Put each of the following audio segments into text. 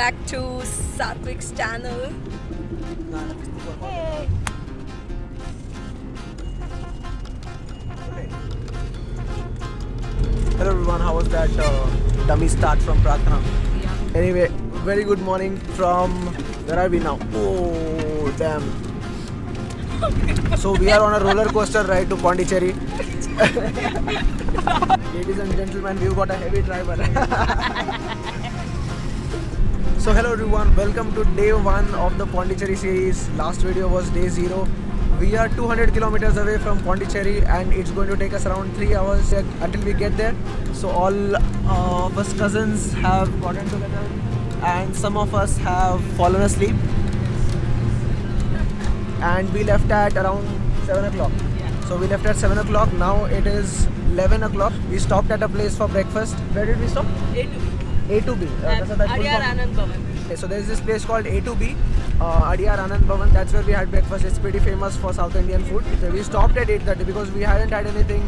back to Satvik's channel. Hey. Hello everyone, how was that dummy start from Prathana? Yeah. Anyway, very good morning from, where are we now? Oh damn. So we are on a roller coaster ride to Pondicherry. Ladies and gentlemen, we've got a heavy driver. So hello everyone, welcome to day 1 of the Pondicherry series. Last video was day 0. We are 200 kilometers away from Pondicherry and it's going to take us around 3 hours until we get there. So all of us cousins have gotten together and some of us have fallen asleep. And we left at around 7 o'clock. So we left at 7 o'clock, now it is 11 o'clock. We stopped at a place for breakfast. Where did we stop? A2B. That's that full Adyar form. Anand Bhavan. Okay, so there is this place called A2B, Adyar Anand Bhavan. That's where we had breakfast. It's pretty famous for South Indian food. So we stopped at 8:30 because we hadn't had anything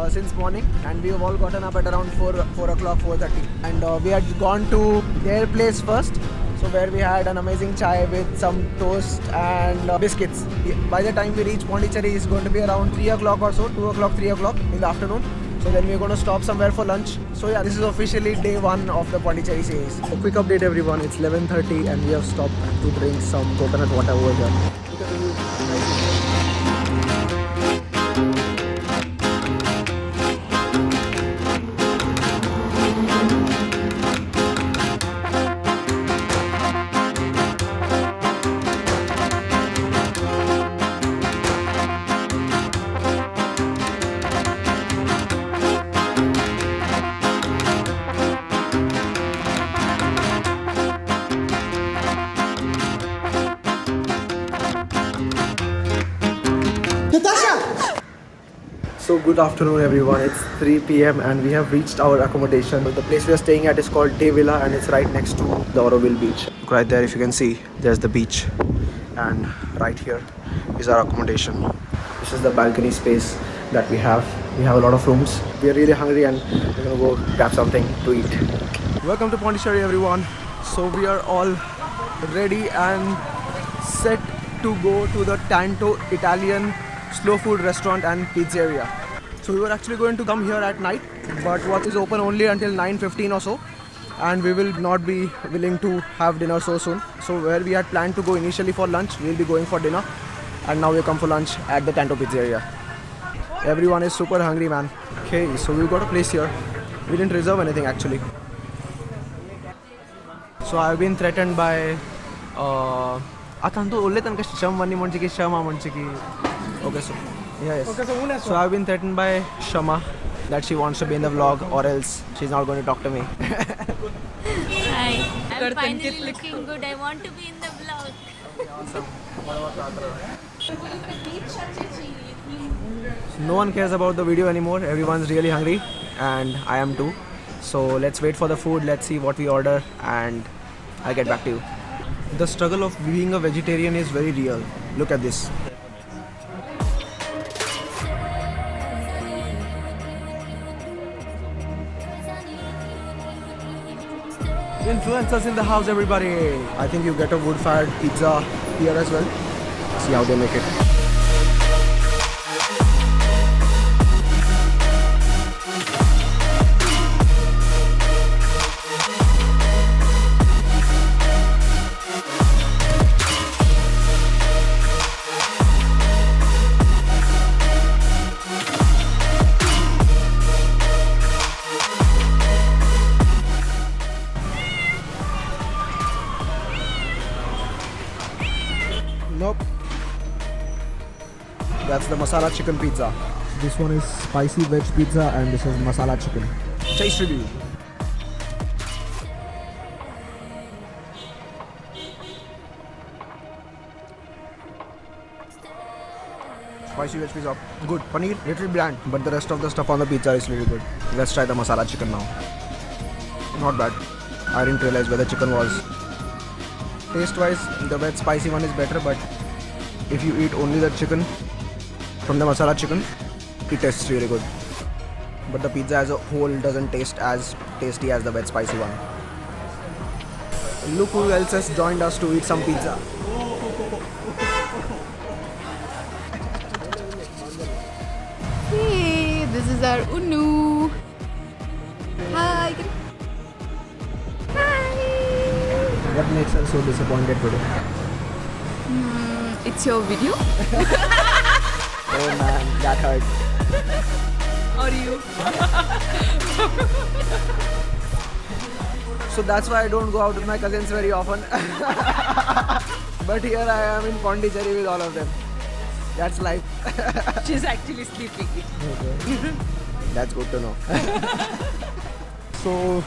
since morning, and we have all gotten up at around 4 o'clock, 4:30, and we had gone to their place first. So where we had an amazing chai with some toast and biscuits. By the time we reach Pondicherry, it's going to be around 3 o'clock or so, 2 o'clock, 3 o'clock in the afternoon. So then we're going to stop somewhere for lunch. So yeah, this is officially day 1 of the Pondicherry series. A quick update everyone, it's 11:30 and we have stopped to drink some coconut water over here. Look at the view. So good afternoon everyone, it's 3 p.m. and we have reached our accommodation. The place we are staying at is called Day Villa and it's right next to the Auroville beach. Right there, if you can see, there's the beach, and right here is our accommodation. This is the balcony space that we have. We have a lot of rooms. We are really hungry and we're gonna go grab something to eat. Welcome to Pondicherry everyone. So we are all ready and set to go to the Tanto Italian slow food restaurant and pizzeria. So we were actually going to come here at night, but what is open only until 9:15 or so, and we will not be willing to have dinner so soon. So where we had planned to go initially for lunch, we'll be going for dinner, and now we come for lunch at the Tanto Pizzeria. Everyone is super hungry, man. Okay, so we got a place here. We didn't reserve anything actually. So I've been threatened by Atanto Uletan Shamani Monchiki Shama Monchiki. Okay, so yes. So I've been threatened by Shama that she wants to be in the vlog or else she's not going to talk to me. Hi, I'm finally looking good. I want to be in the vlog. Awesome. No one cares about the video anymore. Everyone's really hungry and I am too. So let's wait for the food. Let's see what we order and I'll get back to you. The struggle of being a vegetarian is very real. Look at this. Influencers in the house, everybody. I think you get a wood-fired pizza here as well. See how they make it. Nope. That's the masala chicken pizza. This one is spicy veg pizza and this is masala chicken. Taste review. Spicy veg pizza, good. Paneer, little bland, but the rest of the stuff on the pizza is really good. Let's try the masala chicken now. Not bad. I didn't realize where the chicken was. Taste wise, the veg spicy one is better, but if you eat only the chicken from the masala chicken, it tastes really good. But the pizza as a whole doesn't taste as tasty as the veg spicy one. look who else has joined us to eat some pizza. Hey, this is our Unu. Hi. What makes her so disappointed today? It's your video. Oh man, that hurt. Or you? So that's why I don't go out with my cousins very often. But here I am in Pondicherry with all of them. That's life. She's actually sleeping. That's good to know. So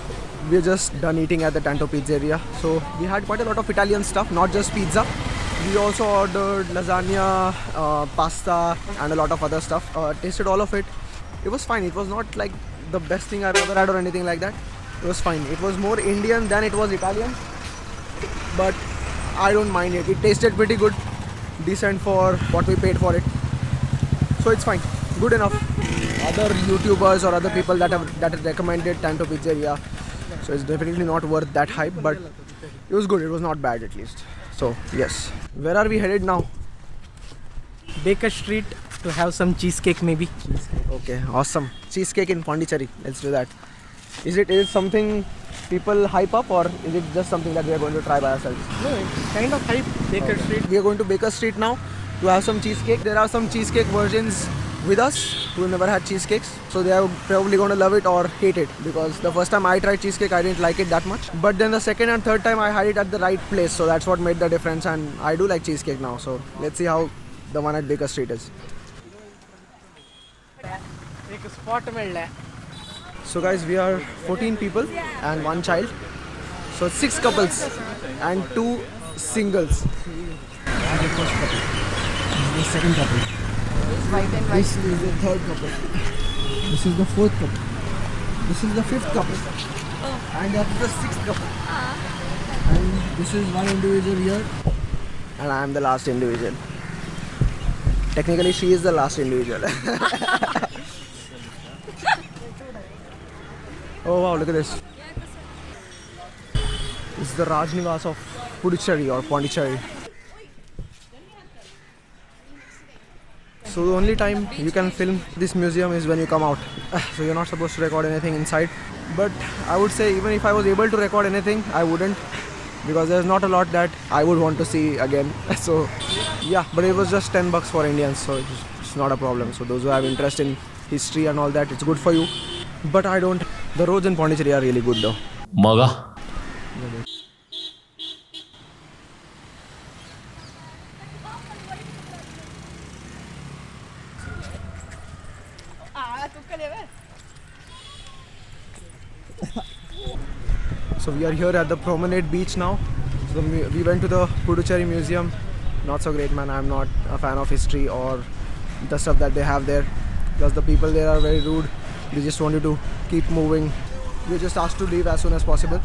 we're just done eating at the Tanto Pizzeria. So we had quite a lot of Italian stuff, not just pizza. We also ordered lasagna, pasta and a lot of other stuff. Tasted all of it. It was fine. It was not like the best thing I've ever had or anything like that. It was fine. It was more Indian than it was Italian. But I don't mind it. It tasted pretty good. Decent for what we paid for it. So it's fine. Good enough. Other YouTubers or other people that have recommended Tanto Pizzeria. So it's definitely not worth that hype, but it was good. It was not bad at least. So yes. Where are we headed now? Baker Street to have some cheesecake maybe. Okay, awesome. Cheesecake in Pondicherry. Let's do that. Is it something people hype up, or is it just something that we are going to try by ourselves? No, it's kind of hype. Baker Street. We are going to Baker Street now to have some cheesecake. There are some cheesecake versions with us who never had cheesecakes, so they are probably going to love it or hate it, because the first time I tried cheesecake I didn't like it that much, but then the second and third time I had it at the right place, so that's what made the difference, and I do like cheesecake now. So let's see how the one at Baker Street is. एक spot मिल रहा है. So guys, we are 14 people and one child, so 6 couples and 2 singles. This is the first couple. This is the second couple. This is the third couple. This is the fourth couple. This is the fifth couple. And that is the sixth couple. And this is one individual here. And I am the last individual. Technically, she is the last individual. Oh wow, look at this. This is the Raj Nivas of Puducherry or Pondicherry. So the only time you can film this museum is when you come out. So you're not supposed to record anything inside. But I would say even if I was able to record anything, I wouldn't, because there's not a lot that I would want to see again. So yeah, but it was just $10 for Indians, so it's not a problem. So those who have interest in history and all that, it's good for you. But I don't. The roads in Pondicherry are really good though. Maga. So we are here at the Promenade Beach now. So we went to the Puducherry Museum. Not so great, man. I'm not a fan of history or the stuff that they have there. Plus the people there are very rude. They just want you to keep moving. We're just asked to leave as soon as possible.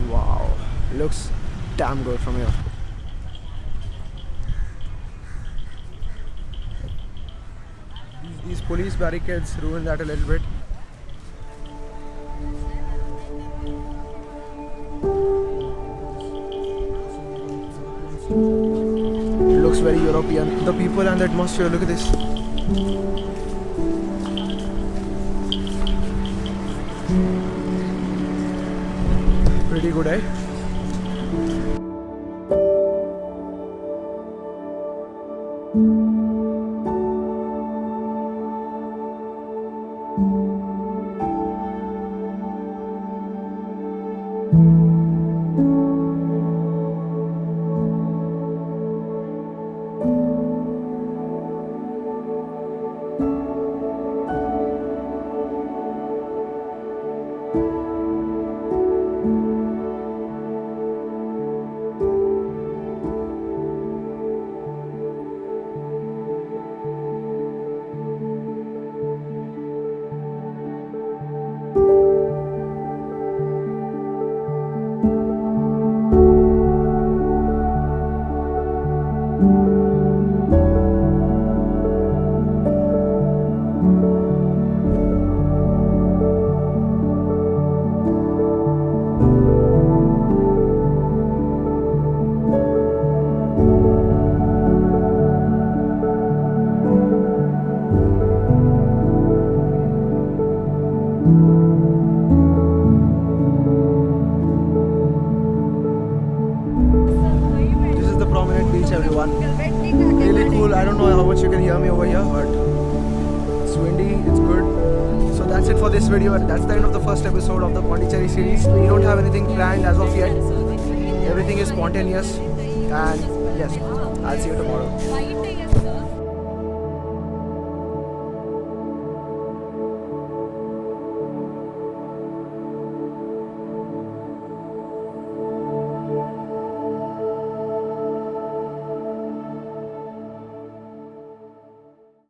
Wow, looks damn good from here. These police barricades ruined that a little bit. It looks very European. The people and the atmosphere, look at this. Pretty good, eh? prominent beach, everyone. Really cool. I don't know how much you can hear me over here, but it's windy, it's good. So that's it for this video, and that's the end of the first episode of the Pondicherry series. We don't have anything planned as of yet. Everything is spontaneous, and yes, I'll see you tomorrow.